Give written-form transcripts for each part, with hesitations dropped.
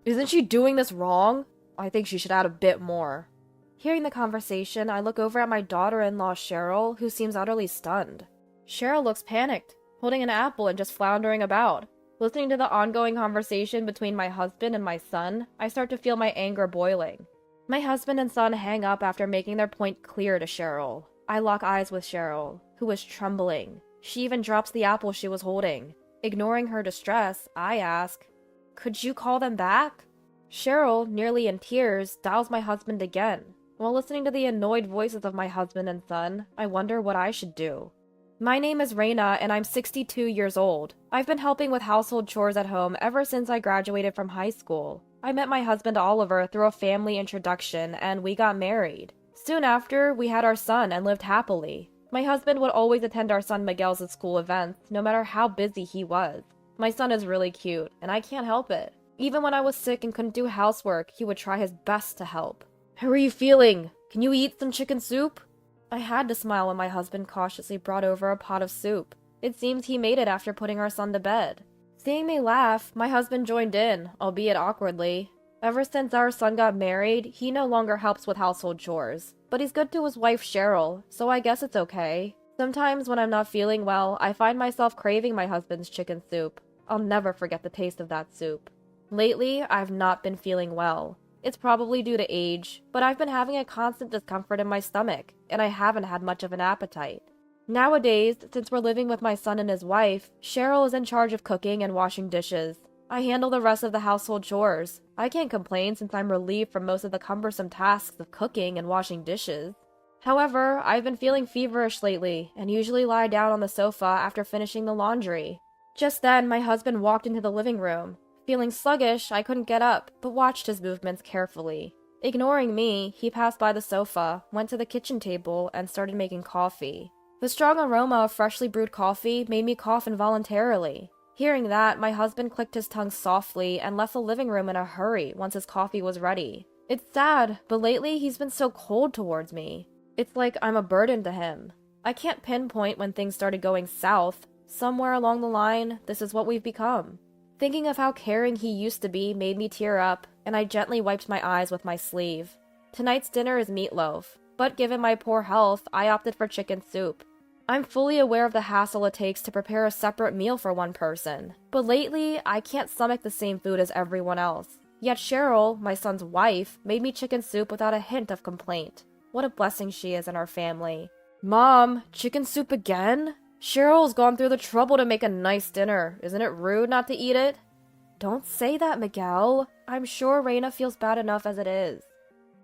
Isn't she doing this wrong? I think she should add a bit more. Hearing the conversation, I look over at my daughter-in-law Cheryl, who seems utterly stunned. Cheryl looks panicked, holding an apple and just floundering about. Listening to the ongoing conversation between my husband and my son, I start to feel my anger boiling. My husband and son hang up after making their point clear to Cheryl. I lock eyes with Cheryl, who is trembling. She even drops the apple she was holding. Ignoring her distress, I ask, "Could you call them back?" Cheryl, nearly in tears, dials my husband again. While listening to the annoyed voices of my husband and son, I wonder what I should do. My name is Raina, and I'm 62 years old. I've been helping with household chores at home ever since I graduated from high school. I met my husband Oliver through a family introduction, and we got married. Soon after, we had our son and lived happily. My husband would always attend our son Miguel's school events, no matter how busy he was. My son is really cute, and I can't help it. Even when I was sick and couldn't do housework, he would try his best to help. "How are you feeling? Can you eat some chicken soup?" I had to smile when my husband cautiously brought over a pot of soup. It seems he made it after putting our son to bed. Seeing me laugh, my husband joined in, albeit awkwardly. Ever since our son got married, he no longer helps with household chores. But he's good to his wife Cheryl, so I guess it's okay. Sometimes when I'm not feeling well, I find myself craving my husband's chicken soup. I'll never forget the taste of that soup. Lately, I've not been feeling well. It's probably due to age, but I've been having a constant discomfort in my stomach, and I haven't had much of an appetite. Nowadays, since we're living with my son and his wife, Cheryl is in charge of cooking and washing dishes. I handle the rest of the household chores. I can't complain since I'm relieved from most of the cumbersome tasks of cooking and washing dishes. However, I've been feeling feverish lately, and usually lie down on the sofa after finishing the laundry. Just then, my husband walked into the living room. Feeling sluggish, I couldn't get up, but watched his movements carefully. Ignoring me, he passed by the sofa, went to the kitchen table, and started making coffee. The strong aroma of freshly brewed coffee made me cough involuntarily. Hearing that, my husband clicked his tongue softly and left the living room in a hurry once his coffee was ready. It's sad, but lately he's been so cold towards me. It's like I'm a burden to him. I can't pinpoint when things started going south. Somewhere along the line, this is what we've become. Thinking of how caring he used to be made me tear up, and I gently wiped my eyes with my sleeve. Tonight's dinner is meatloaf, but given my poor health, I opted for chicken soup. I'm fully aware of the hassle it takes to prepare a separate meal for one person, but lately, I can't stomach the same food as everyone else. Yet Cheryl, my son's wife, made me chicken soup without a hint of complaint. What a blessing she is in our family. "Mom, chicken soup again? Cheryl's gone through the trouble to make a nice dinner. Isn't it rude not to eat it?" "Don't say that, Miguel. I'm sure Raina feels bad enough as it is."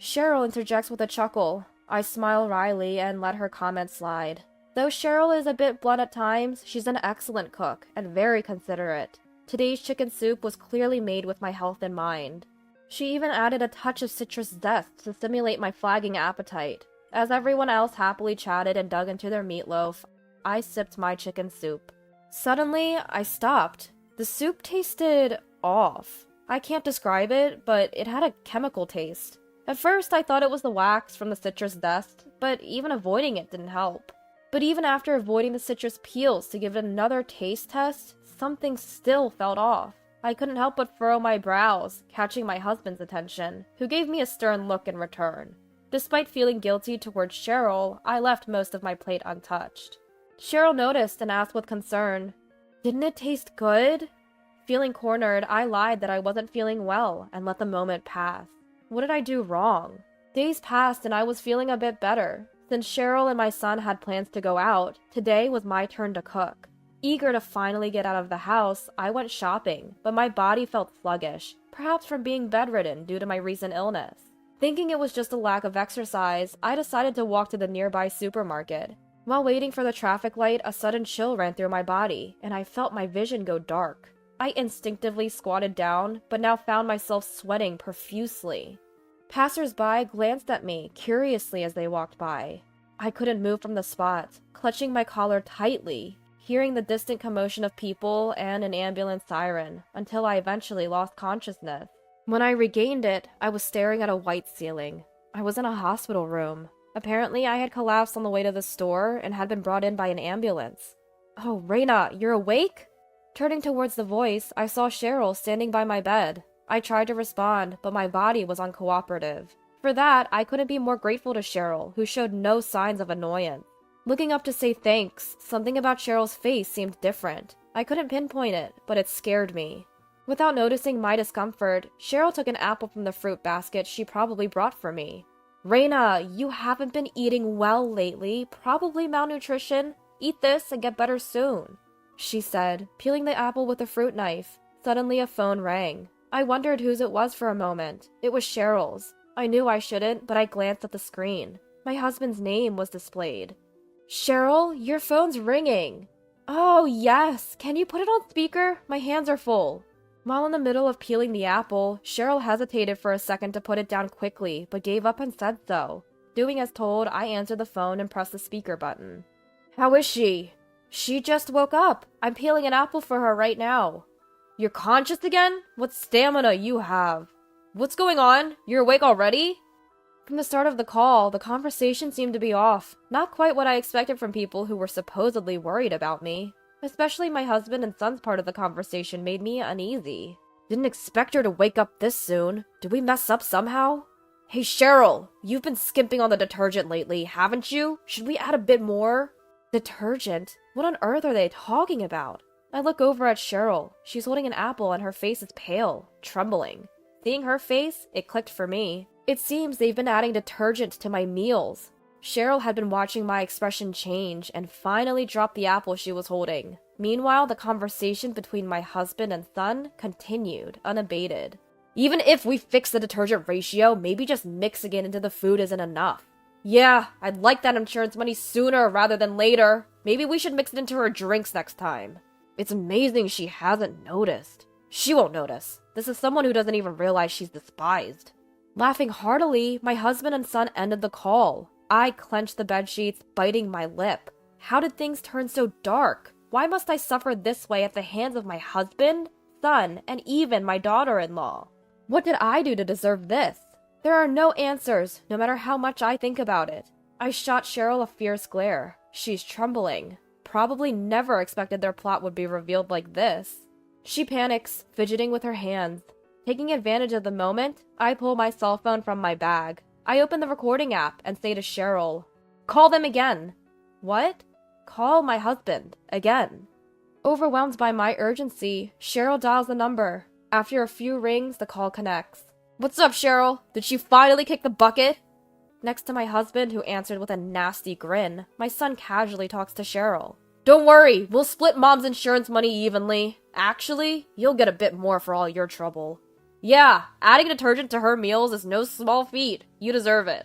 Cheryl interjects with a chuckle. I smile wryly and let her comment slide. Though Cheryl is a bit blunt at times, she's an excellent cook and very considerate. Today's chicken soup was clearly made with my health in mind. She even added a touch of citrus zest to stimulate my flagging appetite. As everyone else happily chatted and dug into their meatloaf, I sipped my chicken soup. Suddenly, I stopped. The soup tasted off. I can't describe it, but it had a chemical taste. At first, I thought it was the wax from the citrus zest, but even avoiding it didn't help. But even after avoiding the citrus peels to give it another taste test, something still felt off. I couldn't help but furrow my brows, catching my husband's attention, who gave me a stern look in return. Despite feeling guilty towards Cheryl, I left most of my plate untouched. Cheryl noticed and asked with concern, "Didn't it taste good?" Feeling cornered, I lied that I wasn't feeling well and let the moment pass. What did I do wrong? Days passed and I was feeling a bit better. Since Cheryl and my son had plans to go out, today was my turn to cook. Eager to finally get out of the house, I went shopping, but my body felt sluggish, perhaps from being bedridden due to my recent illness. Thinking it was just a lack of exercise, I decided to walk to the nearby supermarket. While waiting for the traffic light, a sudden chill ran through my body, and I felt my vision go dark. I instinctively squatted down, but now found myself sweating profusely. Passers-by glanced at me curiously as they walked by. I couldn't move from the spot, clutching my collar tightly, hearing the distant commotion of people and an ambulance siren, until I eventually lost consciousness. When I regained it, I was staring at a white ceiling. I was in a hospital room. Apparently, I had collapsed on the way to the store and had been brought in by an ambulance. "Oh, Raina, you're awake?" Turning towards the voice, I saw Cheryl standing by my bed. I tried to respond, but my body was uncooperative. For that, I couldn't be more grateful to Cheryl, who showed no signs of annoyance. Looking up to say thanks, something about Cheryl's face seemed different. I couldn't pinpoint it, but it scared me. Without noticing my discomfort, Cheryl took an apple from the fruit basket she probably brought for me. "Reina, you haven't been eating well lately, probably malnutrition. Eat this and get better soon," she said, peeling the apple with a fruit knife. Suddenly a phone rang. I wondered whose it was for a moment. It was Cheryl's. I knew I shouldn't, but I glanced at the screen. My husband's name was displayed. "Cheryl, your phone's ringing." "Oh, yes. Can you put it on speaker? My hands are full." While in the middle of peeling the apple, Cheryl hesitated for a second to put it down quickly, but gave up and said so. Doing as told, I answered the phone and pressed the speaker button. "How is she?" "She just woke up. I'm peeling an apple for her right now." "You're conscious again? What stamina you have. What's going on? You're awake already?" From the start of the call, the conversation seemed to be off. Not quite what I expected from people who were supposedly worried about me. Especially my husband and son's part of the conversation made me uneasy. "Didn't expect her to wake up this soon. Did we mess up somehow?" "Hey Cheryl, you've been skimping on the detergent lately, haven't you? Should we add a bit more?" "Detergent? What on earth are they talking about?" I look over at Cheryl. She's holding an apple and her face is pale, trembling. Seeing her face, it clicked for me. It seems they've been adding detergent to my meals. Cheryl had been watching my expression change and finally dropped the apple she was holding. Meanwhile, the conversation between my husband and son continued, unabated. "Even if we fix the detergent ratio, maybe just mixing it into the food isn't enough." "Yeah, I'd like that insurance money sooner rather than later. Maybe we should mix it into her drinks next time." "It's amazing she hasn't noticed." "She won't notice. This is someone who doesn't even realize she's despised." Laughing heartily, my husband and son ended the call. I clenched the bedsheets, biting my lip. How did things turn so dark? Why must I suffer this way at the hands of my husband, son, and even my daughter-in-law? What did I do to deserve this? There are no answers, no matter how much I think about it. I shot Cheryl a fierce glare. She's trembling. Probably never expected their plot would be revealed like this. She panics, fidgeting with her hands. Taking advantage of the moment, I pull my cell phone from my bag. I open the recording app and say to Cheryl, "Call them again." "What?" "Call my husband. Again." Overwhelmed by my urgency, Cheryl dials the number. After a few rings, the call connects. "What's up, Cheryl? Did she finally kick the bucket?" Next to my husband, who answered with a nasty grin, my son casually talks to Cheryl. "Don't worry, we'll split Mom's insurance money evenly. Actually, you'll get a bit more for all your trouble." "Yeah, adding detergent to her meals is no small feat. You deserve it."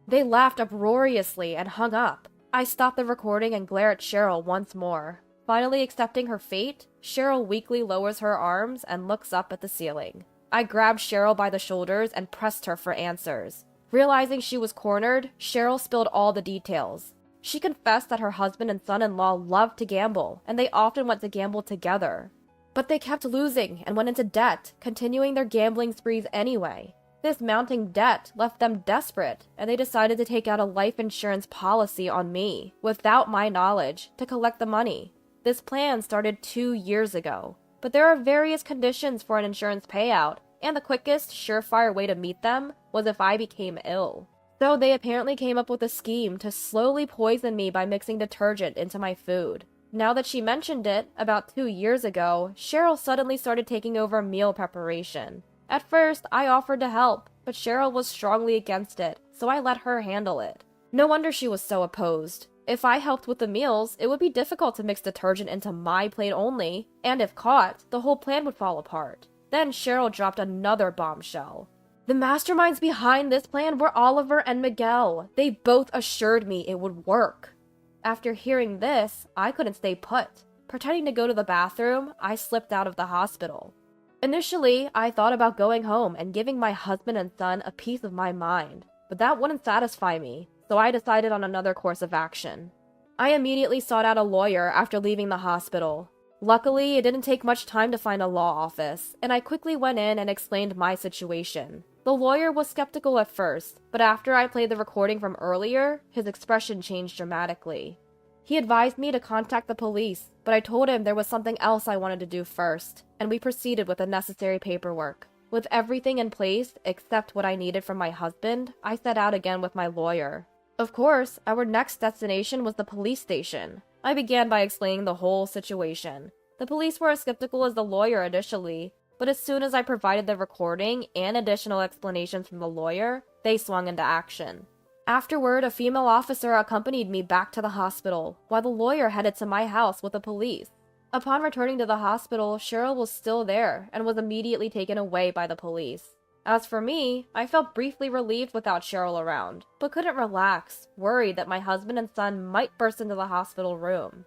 They laughed uproariously and hung up. I stop the recording and glare at Cheryl once more. Finally accepting her fate, Cheryl weakly lowers her arms and looks up at the ceiling. I grabbed Cheryl by the shoulders and pressed her for answers. Realizing she was cornered, Cheryl spilled all the details. She confessed that her husband and son-in-law loved to gamble, and they often went to gamble together. But they kept losing and went into debt, continuing their gambling sprees anyway. This mounting debt left them desperate, and they decided to take out a life insurance policy on me, without my knowledge, to collect the money. This plan started 2 years ago, but there are various conditions for an insurance payout, and the quickest, surefire way to meet them was if I became ill. So they apparently came up with a scheme to slowly poison me by mixing detergent into my food. Now that she mentioned it, about 2 years ago, Cheryl suddenly started taking over meal preparation. At first, I offered to help, but Cheryl was strongly against it, so I let her handle it. No wonder she was so opposed. If I helped with the meals, it would be difficult to mix detergent into my plate only, and if caught, the whole plan would fall apart. Then Cheryl dropped another bombshell. The masterminds behind this plan were Oliver and Miguel. They both assured me it would work. After hearing this, I couldn't stay put. Pretending to go to the bathroom, I slipped out of the hospital. Initially, I thought about going home and giving my husband and son a piece of my mind, but that wouldn't satisfy me, so I decided on another course of action. I immediately sought out a lawyer after leaving the hospital. Luckily, it didn't take much time to find a law office, and I quickly went in and explained my situation. The lawyer was skeptical at first, but after I played the recording from earlier, his expression changed dramatically. He advised me to contact the police, but I told him there was something else I wanted to do first, and we proceeded with the necessary paperwork. With everything in place, except what I needed from my husband, I set out again with my lawyer. Of course, our next destination was the police station. I began by explaining the whole situation. The police were as skeptical as the lawyer initially, but as soon as I provided the recording and additional explanations from the lawyer, they swung into action. Afterward, a female officer accompanied me back to the hospital, while the lawyer headed to my house with the police. Upon returning to the hospital, Cheryl was still there and was immediately taken away by the police. As for me, I felt briefly relieved without Cheryl around, but couldn't relax, worried that my husband and son might burst into the hospital room.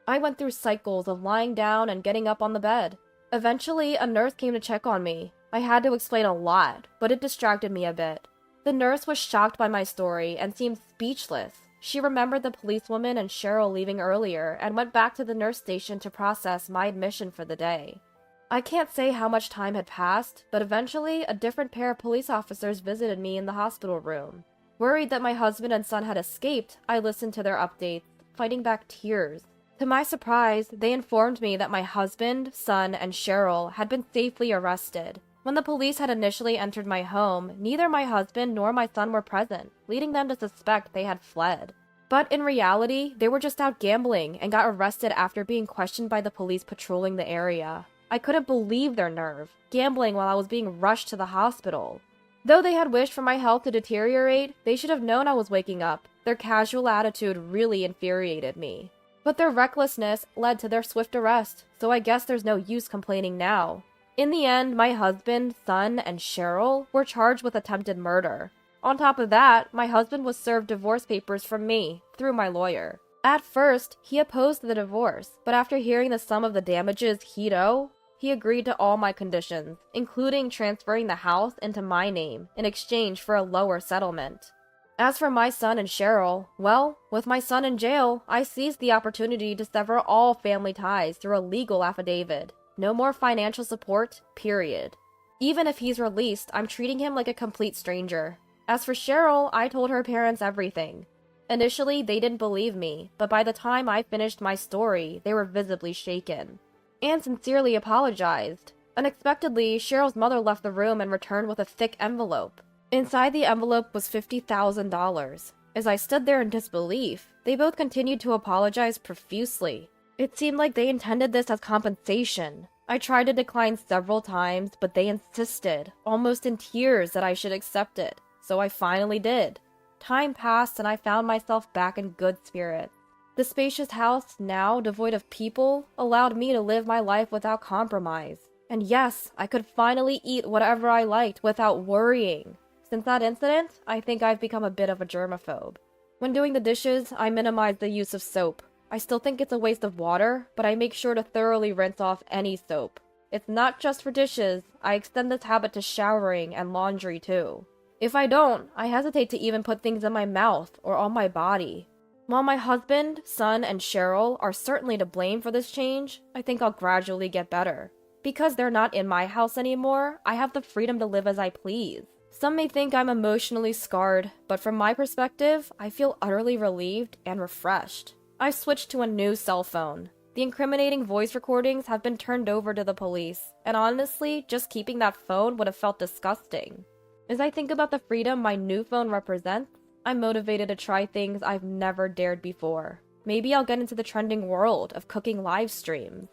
I went through cycles of lying down and getting up on the bed. Eventually, a nurse came to check on me. I had to explain a lot, but it distracted me a bit. The nurse was shocked by my story and seemed speechless. She remembered the policewoman and Cheryl leaving earlier and went back to the nurse station to process my admission for the day. I can't say how much time had passed, but eventually a different pair of police officers visited me in the hospital room. Worried that my husband and son had escaped, I listened to their updates, fighting back tears. To my surprise, they informed me that my husband, son, and Cheryl had been safely arrested. When the police had initially entered my home, neither my husband nor my son were present, leading them to suspect they had fled. But in reality, they were just out gambling and got arrested after being questioned by the police patrolling the area. I couldn't believe their nerve, gambling while I was being rushed to the hospital. Though they had wished for my health to deteriorate, they should have known I was waking up. Their casual attitude really infuriated me. But their recklessness led to their swift arrest, so I guess there's no use complaining now. In the end, my husband, son, and Cheryl were charged with attempted murder. On top of that, my husband was served divorce papers from me, through my lawyer. At first, he opposed the divorce, but after hearing the sum of the damages he'd owe, he agreed to all my conditions, including transferring the house into my name in exchange for a lower settlement. As for my son and Cheryl, well, with my son in jail, I seized the opportunity to sever all family ties through a legal affidavit. No more financial support, period. Even if he's released, I'm treating him like a complete stranger. As for Cheryl, I told her parents everything. Initially, they didn't believe me, but by the time I finished my story, they were visibly shaken. And sincerely apologized. Unexpectedly, Cheryl's mother left the room and returned with a thick envelope. Inside the envelope was $50,000. As I stood there in disbelief, they both continued to apologize profusely. It seemed like they intended this as compensation. I tried to decline several times, but they insisted, almost in tears, that I should accept it. So I finally did. Time passed and I found myself back in good spirits. The spacious house, now devoid of people, allowed me to live my life without compromise. And yes, I could finally eat whatever I liked without worrying. Since that incident, I think I've become a bit of a germaphobe. When doing the dishes, I minimize the use of soap. I still think it's a waste of water, but I make sure to thoroughly rinse off any soap. It's not just for dishes, I extend this habit to showering and laundry too. If I don't, I hesitate to even put things in my mouth or on my body. While my husband, son, and Cheryl are certainly to blame for this change, I think I'll gradually get better. Because they're not in my house anymore, I have the freedom to live as I please. Some may think I'm emotionally scarred, but from my perspective, I feel utterly relieved and refreshed. I've switched to a new cell phone. The incriminating voice recordings have been turned over to the police, and honestly, just keeping that phone would have felt disgusting. As I think about the freedom my new phone represents, I'm motivated to try things I've never dared before. Maybe I'll get into the trending world of cooking live streams.